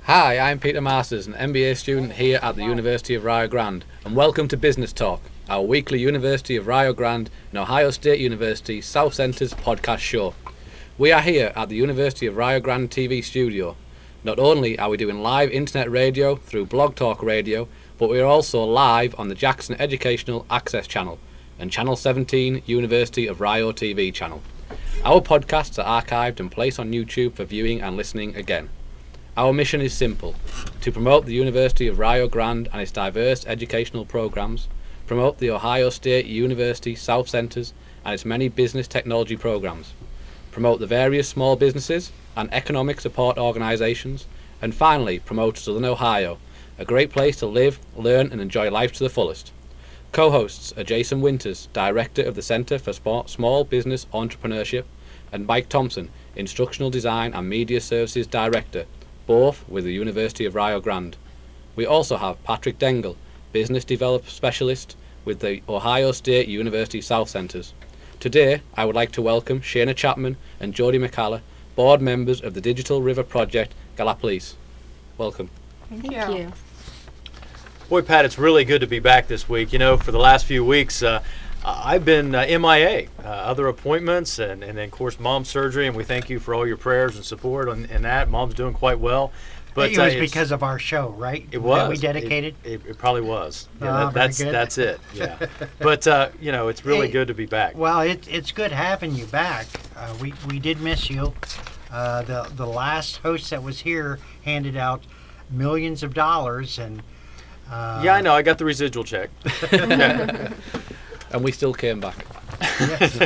Hi, I'm Peter Masters, an MBA student here at the University of Rio Grande, and welcome to Business Talk, our weekly University of Rio Grande and Ohio State University South Center's podcast show. We are here at the University of Rio Grande TV studio. Not only are we doing live internet radio through Blog Talk Radio, but we are also live on the Jackson Educational Access Channel and Channel 17 University of Rio TV channel. Our podcasts are archived and placed on YouTube for viewing and listening again. Our mission is simple: to promote the University of Rio Grande and its diverse educational programs, promote the Ohio State University South Centers and its many business technology programs, promote the various small businesses and economic support organizations, and finally promote Southern Ohio, a great place to live, learn and enjoy life to the fullest. Co-hosts are Jason Winters, Director of the Center for Small Business Entrepreneurship, and Mike Thompson, Instructional Design and Media Services Director, both with the University of Rio Grande. We also have Patrick Dengel, Business Development Specialist with the Ohio State University South Centers. Today, I would like to welcome Shayna Chapman and Jodie McCalla, board members of the Digital River Project, Gallia. Welcome. Thank you. Boy, Pat, it's really good to be back this week. You know, for the last few weeks, I've been MIA, other appointments, and then, of course, mom's surgery, and we thank you for all your prayers and support in that. Mom's doing quite well. But it was because of our show, right? It was. That we dedicated? It probably was. Yeah, that's it, yeah. But, you know, it's really good to be back. Well, it's good having you back. We did miss you. The last host that was here handed out millions of dollars, and yeah, I know. I got the residual check. And we still came back. Yes.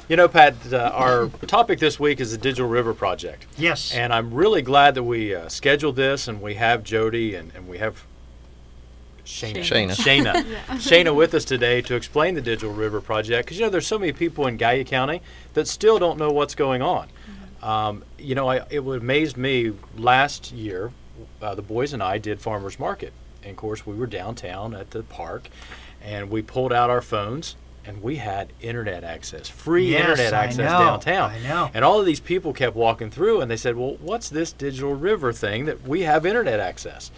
You know, Pat, our topic this week is the Digital River Project. Yes. And I'm really glad that we scheduled this, and we have Jodie and we have Shayna Shayna with us today to explain the Digital River Project, because, you know, there's so many people in Gallia County that still don't know what's going on. You know, it amazed me last year, the boys and I did Farmers Market. And, of course, we were downtown at the park, and we pulled out our phones, and we had internet access, free internet access downtown. I know. And all of these people kept walking through, and they said, well, what's this Digital River thing that we have internet access?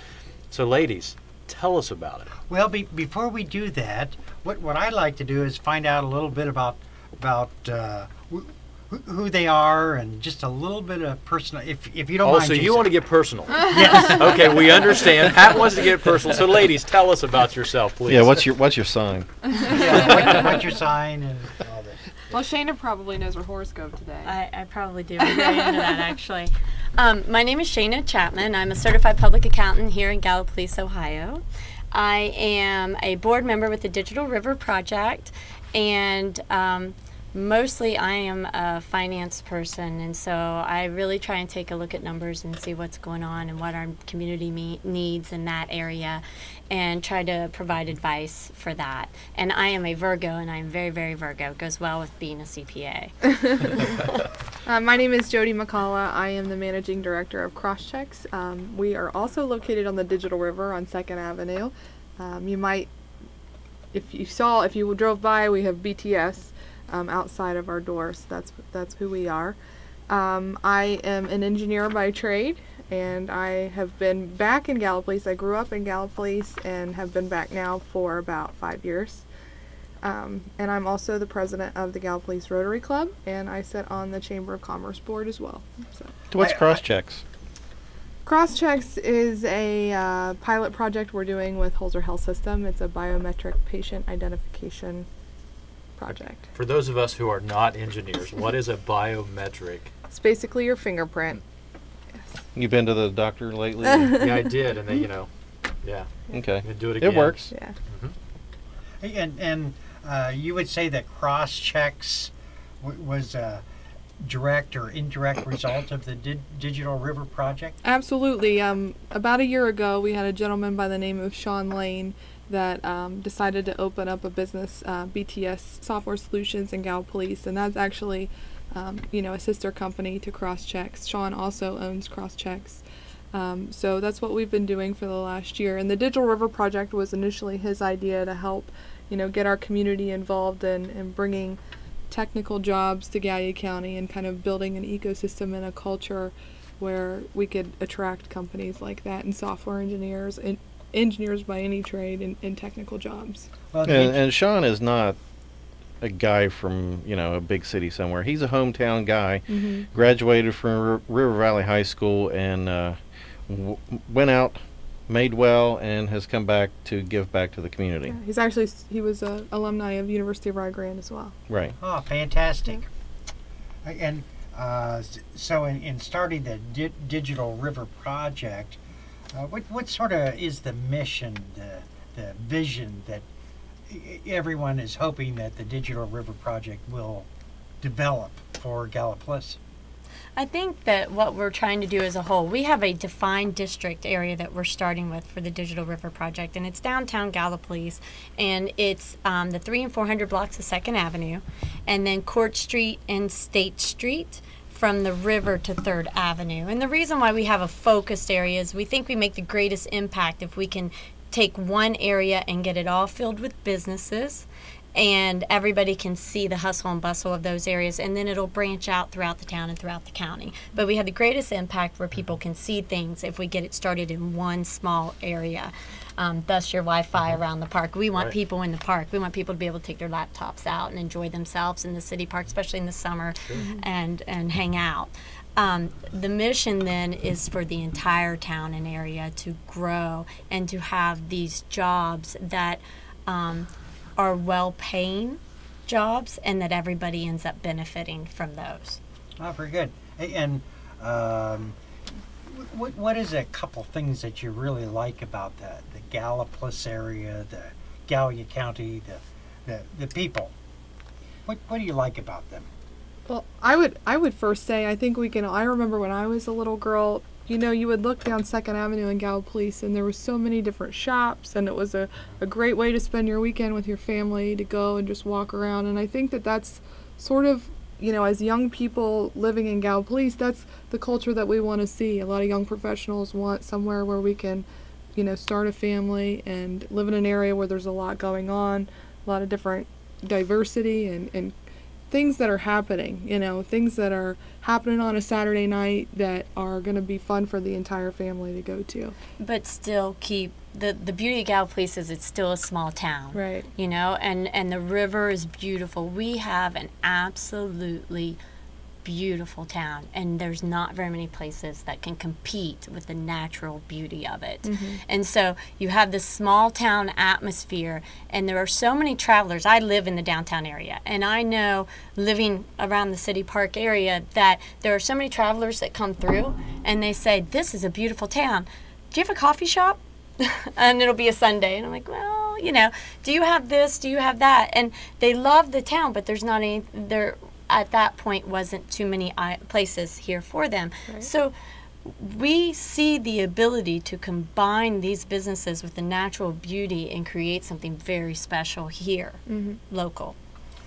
So, ladies, tell us about it. Well, before we do that, what I'd like to do is find out a little bit about who they are and just a little bit of personal, if you don't mind. So Jason. you want to get personal? Yes. Okay, we understand. Pat wants to get personal. So, ladies, tell us about yourself, please. Yeah, what's your sign? Yeah, what's your sign and all this. Well, Shayna probably knows her horoscope today. I probably do. I'm very into that, actually. My name is Shayna Chapman. I'm a certified public accountant here in Gallia, Ohio. I am a board member with the Digital River Project, and mostly I am a finance person, and so I really try and take a look at numbers and see what's going on and what our community needs in that area, and try to provide advice for that. And I am a Virgo, and I'm very, very Virgo. It goes well with being a CPA. My name is Jodie McCalla. I am the managing director of Crosschecks. We are also located on the Digital River on 2nd Avenue. You might, if you drove by, we have BTS outside of our door, so that's who we are. I am an engineer by trade, and I have been back in Gallia. I grew up in Gallia and have been back now for about 5 years. And I'm also the president of the Gallia Rotary Club, and I sit on the Chamber of Commerce board as well. So. What's Crosschecks? Crosschecks is a pilot project we're doing with Holzer Health System. It's a biometric patient identification project. For those of us who are not engineers, what is a biometric? It's basically your fingerprint. Yes. You been to the doctor lately? Yeah, I did, and they, you know, yeah. Okay. Do it again. It works. Yeah. And you would say that Crosschecks was a direct or indirect result of the Digital River Project? Absolutely. About a year ago, we had a gentleman by the name of Sean Lane that decided to open up a business, BTS Software Solutions in Gallia, and that's actually, a sister company to Crosschecks. Sean also owns Crosschecks. So that's what we've been doing for the last year. And the Digital River Project was initially his idea to help, get our community involved in bringing technical jobs to Gallia County and kind of building an ecosystem and a culture where we could attract companies like that and software engineers and engineers by any trade in technical jobs. Well, And Sean is not a guy from, a big city somewhere. He's a hometown guy, graduated from River Valley High School, and went out, made well, and has come back to give back to the community. Yeah, he was an alumni of University of Rio Grande as well. Right. Oh, fantastic. And so in starting the Digital River Project, what sort of is the mission, the vision that everyone is hoping that the Digital River Project will develop for Gallipolis? I think that what we're trying to do as a whole, we have a defined district area that we're starting with for the Digital River Project, and it's downtown Gallipolis, and it's the 300 and 400 blocks of 2nd Avenue, and then Court Street and State Street from the river to 3rd Avenue. And the reason why we have a focused area is we think we make the greatest impact if we can take one area and get it all filled with businesses, and everybody can see the hustle and bustle of those areas, and then it'll branch out throughout the town and throughout the county. But we have the greatest impact where people can see things if we get it started in one small area. Thus your Wi-Fi around the park. We want people in the park. We want people to be able to take their laptops out and enjoy themselves in the city park, especially in the summer, and hang out. The mission then is for the entire town and area to grow and to have these jobs that are well-paying jobs, and that everybody ends up benefiting from those. Oh, very good. Hey, and what is a couple things that you really like about the Gallipolis area, the Gallia County, the people? What do you like about them? Well, I would first say I think I remember when I was a little girl, you would look down 2nd Avenue in Gallipolis, and there were so many different shops, and it was a great way to spend your weekend with your family, to go and just walk around. And I think that's sort of, as young people living in Gallipolis, that's the culture that we want to see. A lot of young professionals want somewhere where we can, start a family and live in an area where there's a lot going on, a lot of different diversity and things that are happening, things that are happening on a Saturday night that are going to be fun for the entire family to go to. But still keep, the beauty of Gallipolis is it's still a small town. Right. And the river is beautiful. We have an absolutely beautiful town, and there's not very many places that can compete with the natural beauty of it. And so you have this small town atmosphere, and there are so many travelers. I live in the downtown area, and I know, living around the city park area, that there are so many travelers that come through and they say, this is a beautiful town. Do you have a coffee shop? And it'll be a Sunday, and I'm like, well, do you have this, do you have that? And they love the town, but there's not any there at that point wasn't too many places here for them. Right. So we see the ability to combine these businesses with the natural beauty and create something very special here, local.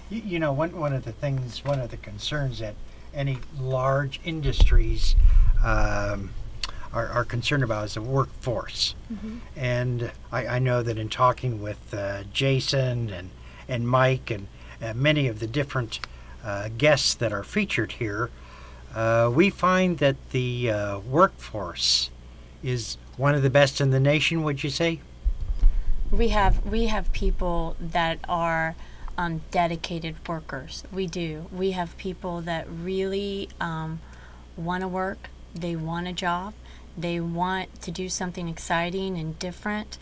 One of the concerns that any large industries are concerned about is the workforce. And I know that in talking with Jason and Mike and many of the different guests that are featured here, we find that the workforce is one of the best in the nation, would you say? We have people that are dedicated workers. We do. We have people that really want to work. They want a job. They want to do something exciting and different,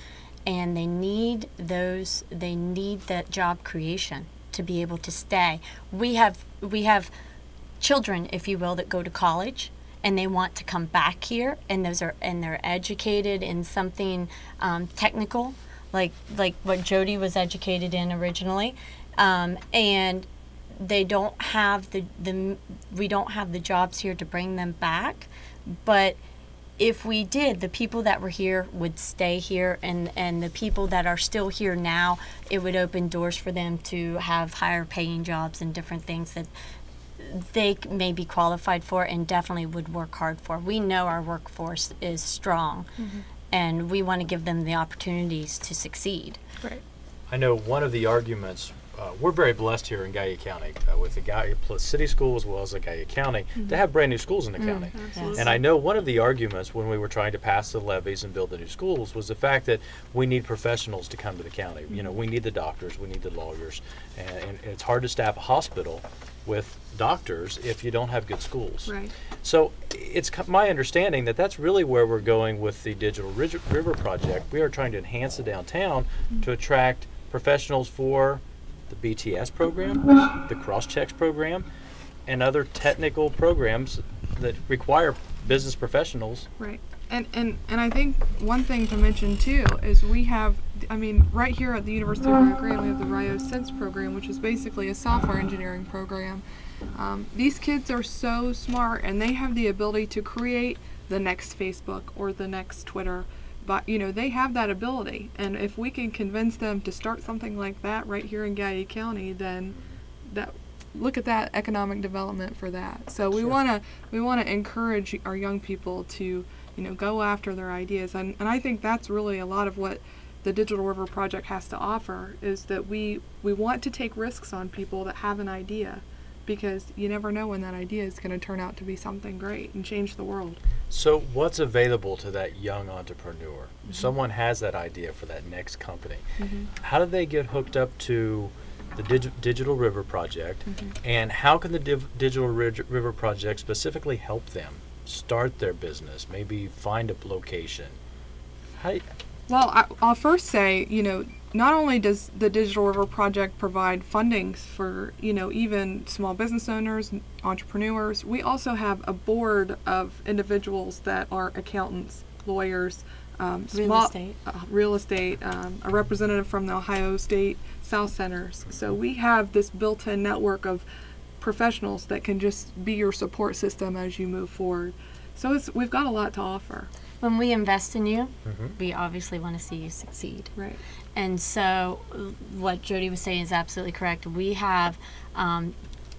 and they need that job creation to be able to stay. We have children, if you will, that go to college and they want to come back here, and they're educated in something technical, like what Jodie was educated in originally, and they don't have we don't have the jobs here to bring them back. But if we did, the people that were here would stay here, and the people that are still here now, it would open doors for them to have higher paying jobs and different things that they may be qualified for and definitely would work hard for. We know our workforce is strong, and we want to give them the opportunities to succeed. Right. I know one of the arguments we're very blessed here in Gallia County with the Gallia City School as well as the Gallia County to have brand new schools in the county. Absolutely. And I know one of the arguments when we were trying to pass the levies and build the new schools was the fact that we need professionals to come to the county. You know, we need the doctors, we need the lawyers, and it's hard to staff a hospital with doctors if you don't have good schools. Right. So it's my understanding that that's really where we're going with the Digital River Project. We are trying to enhance the downtown to attract professionals for the BTS program, the cross-checks program, and other technical programs that require business professionals. Right. And I think one thing to mention too is we have, I mean, right here at the University of Rio Grande, we have the Rio Sense program, which is basically a software engineering program. These kids are so smart, and they have the ability to create the next Facebook or the next Twitter. But, you know, they have that ability, and if we can convince them to start something like that right here in Gallia County, then look at that economic development for that. So we want to encourage our young people to, you know, go after their ideas, and I think that's really a lot of what the Digital River Project has to offer, is that we want to take risks on people that have an idea, because you never know when that idea is going to turn out to be something great and change the world. So what's available to that young entrepreneur? Someone has that idea for that next company. How do they get hooked up to the Digital River Project, and how can the Digital River Project specifically help them start their business, maybe find a location? Well, I'll first say, you know, not only does the Digital River Project provide fundings for, you know, even small business owners, entrepreneurs, we also have a board of individuals that are accountants, lawyers, real estate, a representative from the Ohio State South Centers. So we have this built-in network of professionals that can just be your support system as you move forward. So we've got a lot to offer. When we invest in you, we obviously want to see you succeed. Right. And so what Jodie was saying is absolutely correct. We have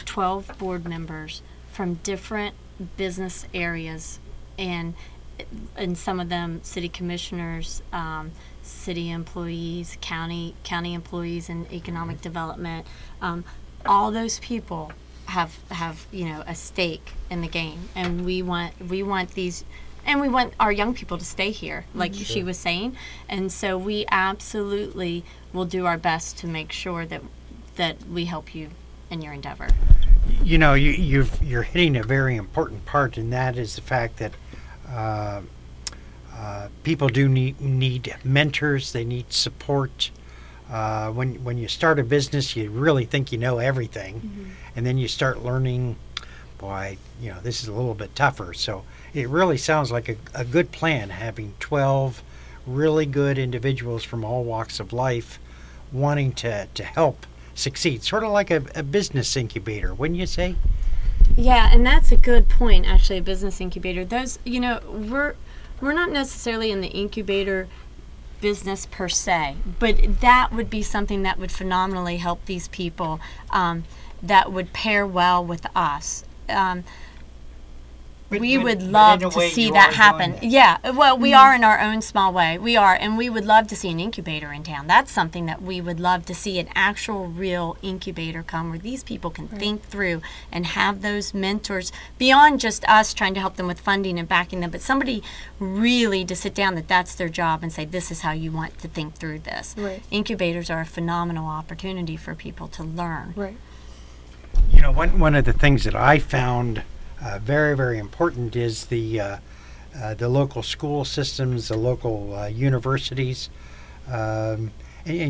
12 board members from different business areas, and some of them city commissioners, city employees, county employees in economic development. All those people have you know, a stake in the game, and we want these. And we want our young people to stay here, like she was saying. And so we absolutely will do our best to make sure that we help you in your endeavor. You know, you're hitting a very important part, and that is the fact that people do need mentors. They need support. When you start a business, you really think you know everything, and then you start learning, boy, you know, this is a little bit tougher. So it really sounds like a good plan, having 12 really good individuals from all walks of life wanting to help succeed, sort of like a business incubator, wouldn't you say? Yeah, and that's a good point, actually, a business incubator. Those, you know, we're not necessarily in the incubator business per se, but that would be something that would phenomenally help these people, that would pair well with us. We would love to see that happen. Yeah, well, we are in our own small way. We are, and we would love to see an incubator in town. That's something that we would love to see, an actual real incubator come where these people can think through and have those mentors beyond just us trying to help them with funding and backing them, but somebody really to sit down that's their job and say, this is how you want to think through this. Right. Incubators are a phenomenal opportunity for people to learn. Right. You know, one of the things that I found very, very important is the local school systems, the local universities. And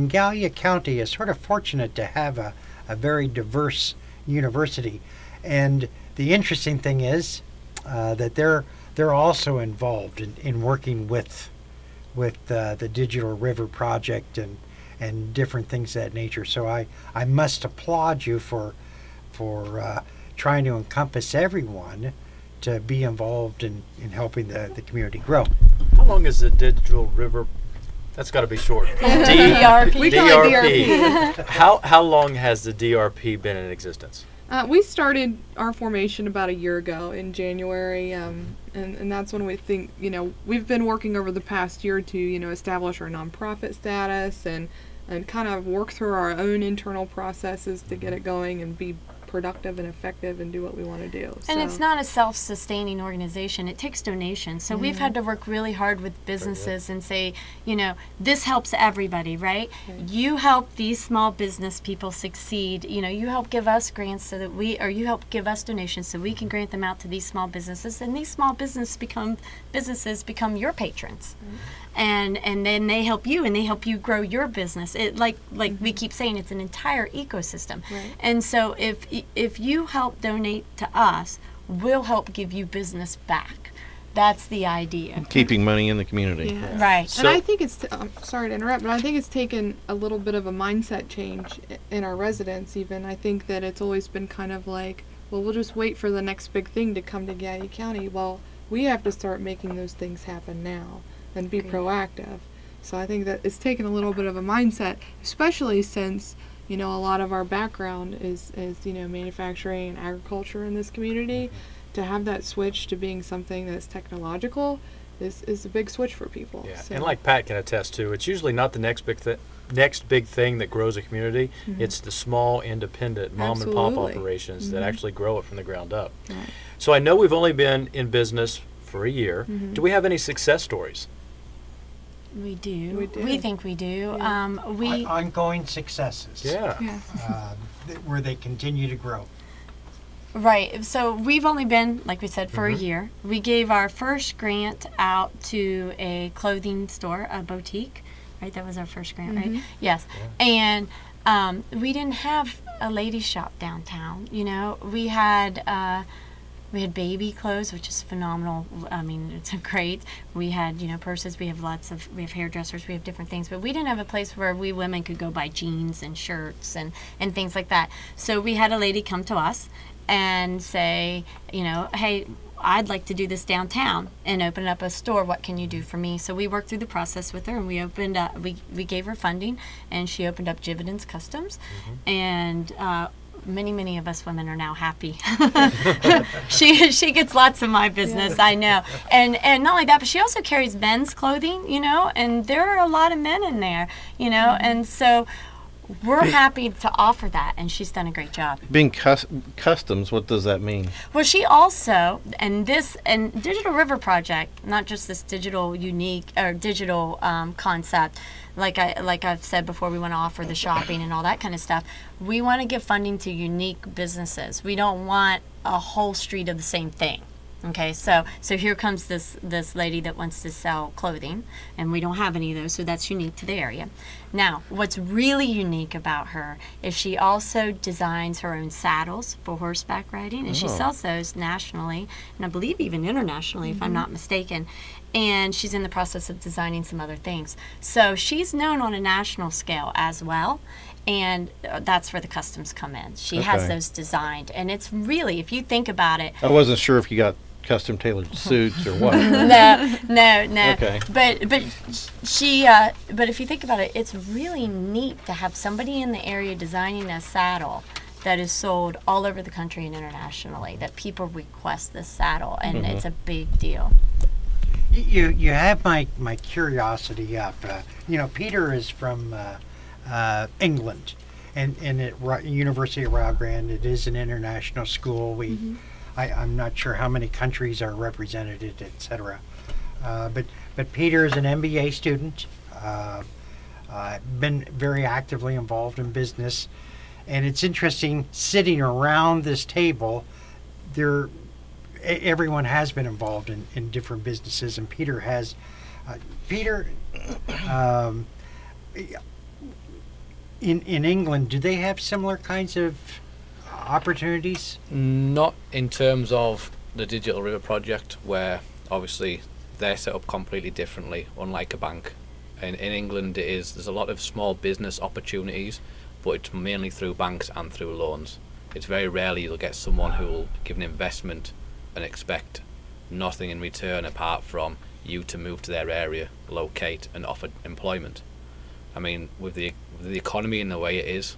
Gallia County is sort of fortunate to have a very diverse university. And the interesting thing is that they're also involved in working with the Digital River Project and different things of that nature. So I must applaud you for trying to encompass everyone to be involved in helping the community grow. How long is the Digital River? That's got to be short. DRP. We call it DRP. How long has the DRP been in existence? We started our formation about a year ago in January, and that's when we think, you know, we've been working over the past year to, you know, establish our nonprofit status, and and kind of work through our own internal processes to get it going and be productive and effective and do what we want to do. And it's not a self-sustaining organization. It takes donations. So we've had to work really hard with businesses and say, you know, this helps everybody, right? You help these small business people succeed. You know, you help give us grants so that you help give us donations so we can grant them out to these small businesses, and these small businesses become your patrons. And then they help you, and they help you grow your business. It like we keep saying, it's an entire ecosystem. Right. And so if you help donate to us, we'll help give you business back. That's the idea. Keeping money in the community. Yeah. Right. And I think it's, I'm sorry to interrupt, but I think it's taken a little bit of a mindset change in our residents even. I think that it's always been kind of like, well, we'll just wait for the next big thing to come to Gallia County. Well, we have to start making those things happen now and be proactive. So I think that it's taken a little bit of a mindset, especially since, you know, a lot of our background is you know, manufacturing and agriculture in this community. To have that switch to being something that's technological is a big switch for people. Yeah, So. and like Pat can attest to, it's usually not the next big thing that grows a community. It's the small, independent, mom and pop Absolutely. operations that actually grow it from the ground up. Right. So I know we've only been in business for a year. Do we have any success stories? We do. We do. We think we do. Yeah. Ongoing successes. Yeah. Where they continue to grow. Right. So we've only been, like we said, for a year. We gave our first grant out to a clothing store, a boutique. Right. That was our first grant, right? Yes. And we didn't have a ladies' shop downtown. You know, we had baby clothes, which is phenomenal. I mean, it's great. We had, you know, purses. We have hairdressers. We have different things. But we didn't have a place where we women could go buy jeans and shirts and things like that. So we had a lady come to us and say, you know, hey, I'd like to do this downtown and open up a store. What can you do for me? So we worked through the process with her, and we opened up, we gave her funding, and she opened up Jividens Customs. And many of us women are now happy. she gets lots of my business, I know. And not only that, but she also carries men's clothing, you know, and there are a lot of men in there, you know, and so we're happy to offer that, and she's done a great job. Being customs, what does that mean? Well, she also, and Digital River Project, not just this digital concept, like I've said before, we want to offer the shopping and all that kind of stuff. We want to give funding to unique businesses. We don't want a whole street of the same thing. Okay, so here comes this lady that wants to sell clothing, and we don't have any of those, so that's unique to the area. Now, what's really unique about her is she also designs her own saddles for horseback riding, and she sells those nationally, and I believe even internationally, if I'm not mistaken. And she's in the process of designing some other things. So she's known on a national scale as well, and that's where the customs come in. She has those designed, and it's really, if you think about it. I wasn't sure if you got custom tailored suits or what. No. Okay. But if you think about it, it's really neat to have somebody in the area designing a saddle that is sold all over the country and internationally, that people request this saddle, and it's a big deal. You have my curiosity up. You know, Peter is from England, and at University of Rio Grande, it is an international school. I'm not sure how many countries are represented, etc. But Peter is an MBA student, been very actively involved in business, and it's interesting sitting around this table. Everyone has been involved in different businesses, and Peter has. In England, do they have similar kinds of opportunities? Not in terms of the Digital River Project, where obviously they're set up completely differently, unlike a bank. In England, there's a lot of small business opportunities, but it's mainly through banks and through loans. It's very rarely you'll get someone who will give an investment and expect nothing in return apart from you to move to their area, locate, and offer employment. I mean, with the economy in the way it is,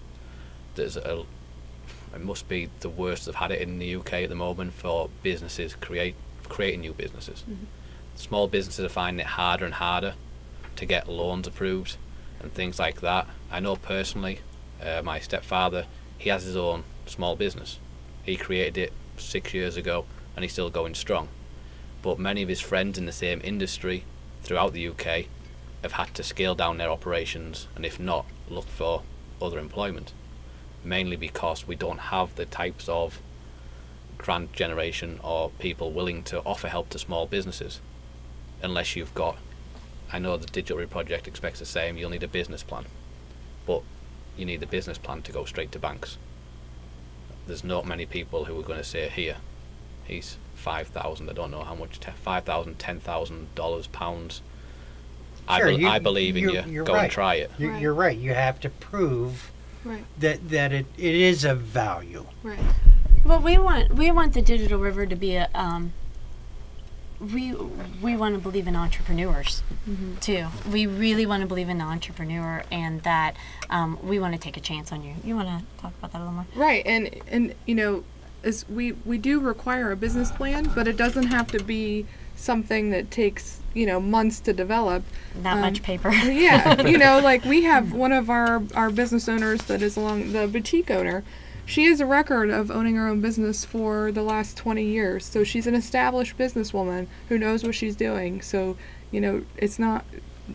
it must be the worst they've had it in the UK at the moment for businesses creating new businesses. Small businesses are finding it harder and harder to get loans approved, and things like that. I know personally, my stepfather, he has his own small business. He created it 6 years ago and he's still going strong. But many of his friends in the same industry throughout the UK have had to scale down their operations, and if not, look for other employment, mainly because we don't have the types of grant generation or people willing to offer help to small businesses unless you've got, I know the Digital River Project expects the same, you'll need a business plan, but you need the business plan to go straight to banks. There's not many people who are going to say, here, he's $5,000, I don't know how much, $5,000, $10,000, pounds. Sure, I believe in you, you're go right. and try it. You're right. You have to prove Right. that it is of value. Right. Well, we want the Digital River to be a we want to believe in entrepreneurs too. We really want to believe in the entrepreneur, and that we want to take a chance on you. You want to talk about that a little more? Right, and you know, is we do require a business plan, but it doesn't have to be something that takes, you know, months to develop. Not much paper. Yeah, you know, like we have one of our business owners that is along the boutique owner. She has a record of owning her own business for the last 20 years. So she's an established businesswoman who knows what she's doing. So, you know, it's not,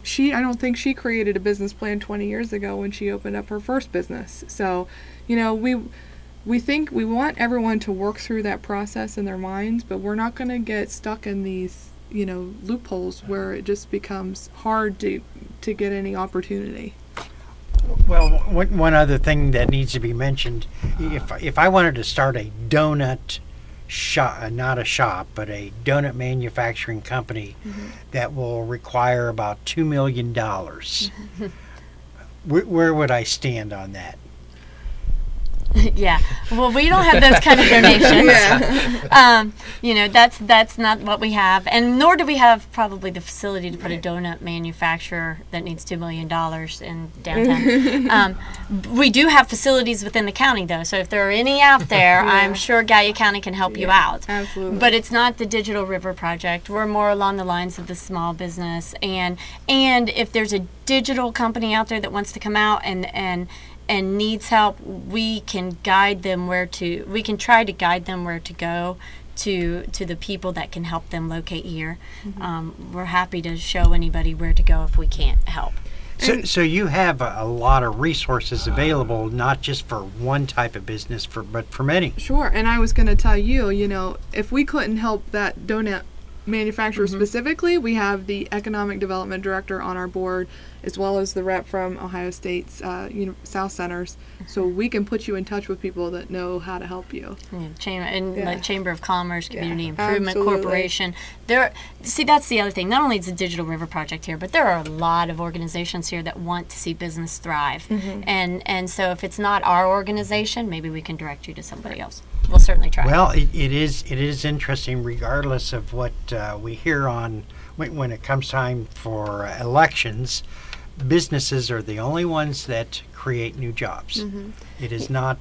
I don't think she created a business plan 20 years ago when she opened up her first business. So, you know, we think we want everyone to work through that process in their minds, but we're not going to get stuck in these, you know, loopholes where it just becomes hard to get any opportunity. Well, one other thing that needs to be mentioned, if I wanted to start a donut shop, not a shop, but a donut manufacturing company that will require about $2 million, where would I stand on that? Yeah. Well, we don't have those kind of donations. Yeah. You know, that's not what we have, and nor do we have probably the facility to put a donut manufacturer that needs $2 million in downtown. We do have facilities within the county, though, so if there are any out there, I'm sure Gallia County can help you out. Absolutely. But it's not the Digital River Project. We're more along the lines of the small business, and if there's a digital company out there that wants to come out and needs help, we can guide them we can try to guide them where to go to the people that can help them locate here. We're happy to show anybody where to go if we can't help. So you have a lot of resources available, not just for one type of business, but for many. Sure, and I was going to tell you, you know, if we couldn't help that donut manufacturer specifically, we have the economic development director on our board, as well as the rep from Ohio State's South Centers, so we can put you in touch with people that know how to help you. Like Chamber of Commerce, Community Improvement Absolutely. Corporation. See, that's the other thing. Not only is the Digital River Project here, but there are a lot of organizations here that want to see business thrive. And so if it's not our organization, maybe we can direct you to somebody else. We'll certainly try. Well, it is interesting, regardless of what we hear on when it comes time for elections. Businesses are the only ones that create new jobs. It is not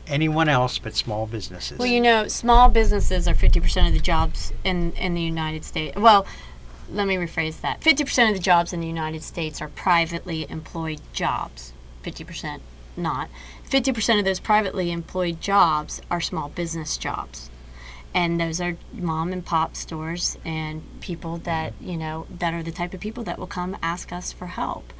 anyone else but small businesses. Well, you know, small businesses are 50% of the jobs in the United States. Well, let me rephrase that. 50% of the jobs in the United States are privately employed jobs. 50% not. 50% of those privately employed jobs are small business jobs. And those are mom and pop stores and people that, you know, that are the type of people that will come ask us for help.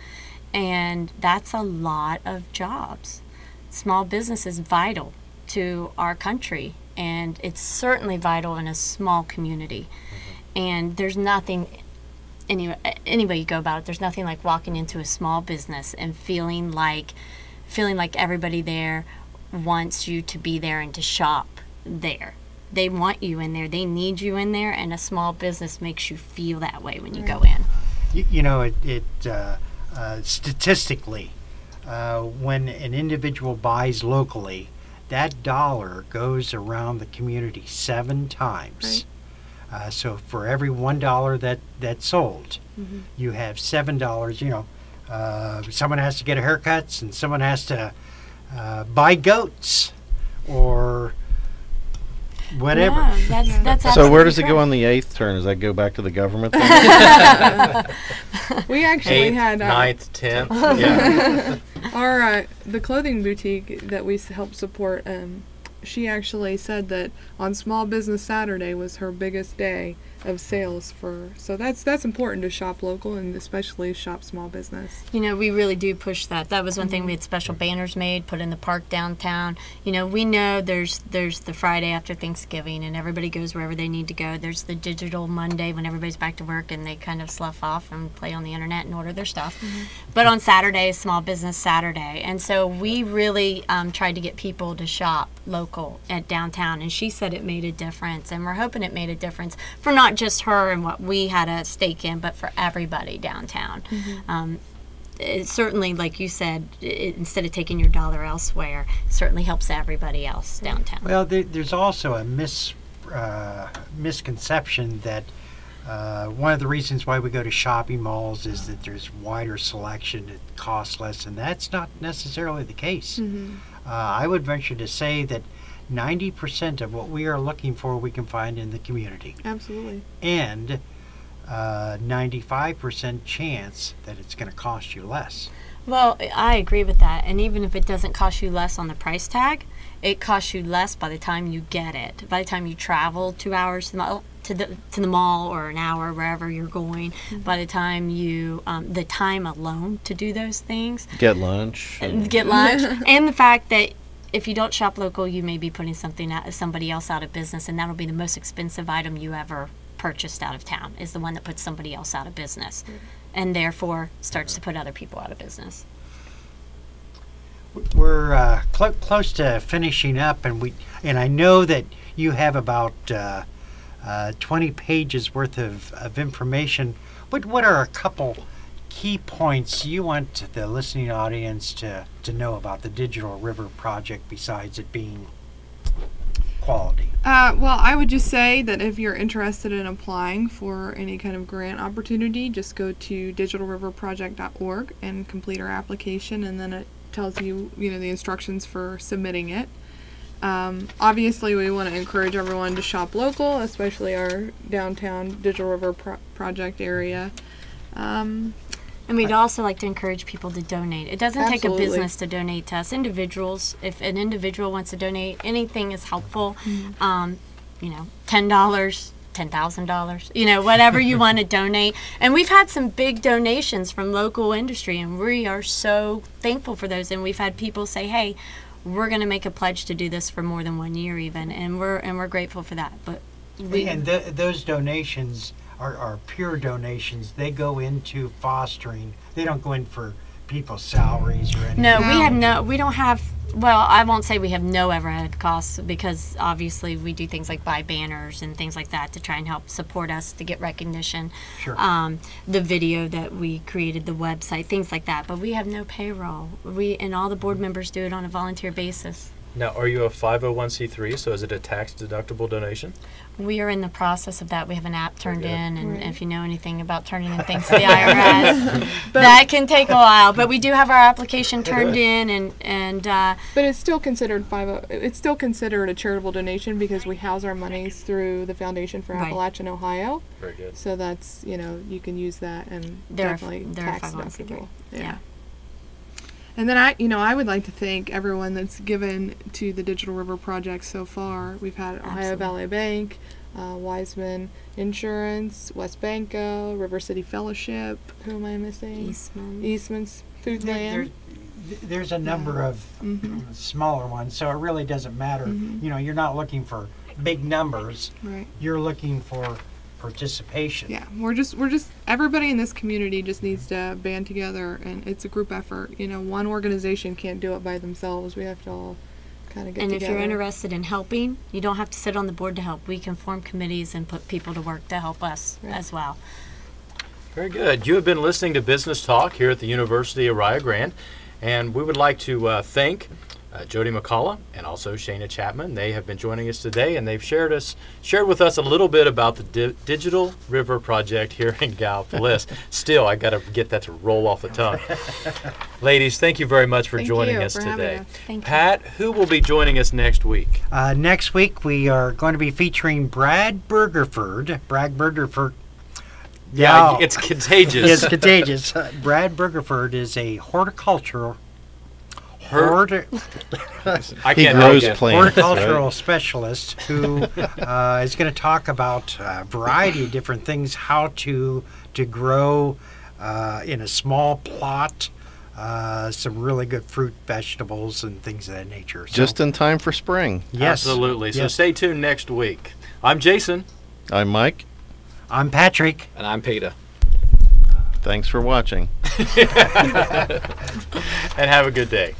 And that's a lot of jobs. Small business is vital to our country, and it's certainly vital in a small community. And there's nothing, any way you go about it, there's nothing like walking into a small business and feeling like everybody there wants you to be there and to shop there. They want you in there. They need you in there, and a small business makes you feel that way when you go in. You know, statistically, when an individual buys locally, that dollar goes around the community 7 times. Right. So for every $1 that's sold, you have $7. You know, someone has to get a haircut, and someone has to buy goats, or whatever. No, that's So where does it absolutely go correct. on the 8th turn? Does that go back to the government then? We actually 8th, had 9th, 10th. Yeah. our the clothing boutique that we help support. She actually said that on Small Business Saturday was her biggest day of sales so that's important to shop local and especially shop small business. You know, we really do push that. That was one thing. We had special banners made, put in the park downtown. You know, we know there's the Friday after Thanksgiving and everybody goes wherever they need to go. There's the digital Monday when everybody's back to work and they kind of slough off and play on the internet and order their stuff. But on Saturday is Small Business Saturday. And so we really tried to get people to shop local at downtown. And she said it made a difference. And we're hoping it made a difference for not just her and what we had a stake in, but for everybody downtown. It certainly, like you said, instead of taking your dollar elsewhere, it certainly helps everybody else downtown. Well, there's also a misconception that one of the reasons why we go to shopping malls is that there's wider selection, it costs less, and that's not necessarily the case. I would venture to say that 90% of what we are looking for we can find in the community. Absolutely. And 95% chance that it's going to cost you less. Well, I agree with that. And even if it doesn't cost you less on the price tag, it costs you less by the time you get it. By the time you travel 2 hours to the mall or an hour wherever you're going, by the time you the time alone to do those things, Get lunch. get lunch, and the fact that if you don't shop local, you may be putting somebody else out of business, and that'll be the most expensive item you ever purchased out of town, is the one that puts somebody else out of business, and therefore starts to put other people out of business. We're close to finishing up, and I know that you have about 20 pages worth of information. What are a couple key points you want the listening audience to know about the Digital River project besides it being quality? Well, I would just say that if you're interested in applying for any kind of grant opportunity, just go to digitalriverproject.org and complete our application, and then it tells you, the instructions for submitting it. Obviously, we want to encourage everyone to shop local, especially our downtown Digital River project area. And we'd also like to encourage people to donate. It doesn't take a Absolutely. business to donate to us. Individuals, if an individual wants to donate, anything is helpful. $10, $10,000, whatever you want to donate. And we've had some big donations from local industry, and we are so thankful for those. And we've had people say, hey, we're going to make a pledge to do this for more than 1 year even, and we're grateful for that. But those donations are pure donations. They go into fostering. They don't go in for people's salaries or anything. No, we don't have, well, I won't say we have no overhead costs, because obviously we do things like buy banners and things like that to try and help support us to get recognition. Sure. The video that we created, the website, things like that. But we have no payroll. And all the board members do it on a volunteer basis. Now, are you a 501c3, so is it a tax-deductible donation? We are in the process of that. We have an app turned Very in, good. and Right. if you know anything about turning in things to the IRS, that can take a while. But we do have our application turned in, and But it's still considered it's still considered a charitable donation because we house our monies through the Foundation for Right. Appalachian Ohio. Very good. So that's, you can use that, and They're a- definitely they're a tax 501c3. deductible. yeah. And then I would like to thank everyone that's given to the Digital River project so far. We've had Ohio Absolutely. Valley Bank, Wiseman Insurance, West Banco, River City Fellowship. Who am I missing? Eastman. Eastman's Foodland. There's a number of smaller ones, so it really doesn't matter. You're not looking for big numbers. Right. You're looking for participation. Yeah, we're just everybody in this community just needs to band together, and it's a group effort. One organization can't do it by themselves. We have to all kind of get And together. if you're interested in helping, you don't have to sit on the board to help. We can form committees and put people to work to help us Right. as well. Very good. You have been listening to Business Talk here at the University of Rio Grande, and we would like to thank Jodie McCalla and also Shayna Chapman. They have been joining us today, and they've shared with us a little bit about the Digital River Project here in Gallipolis. Still, I got to get that to roll off the tongue. Ladies, thank you very much for joining us today. Thank you. Pat, who will be joining us next week? Next week we are going to be featuring Brad Burgerford. Brad Burgerford. Yeah, it's contagious. It's contagious. Brad Burgerford is a horticultural horticultural specialist who is going to talk about a variety of different things, how to grow in a small plot some really good fruit, vegetables, and things of that nature. So, just in time for spring. Yes. Absolutely. So yes. stay tuned next week. I'm Jason. I'm Mike. I'm Patrick. And I'm Peter. Thanks for watching. And have a good day.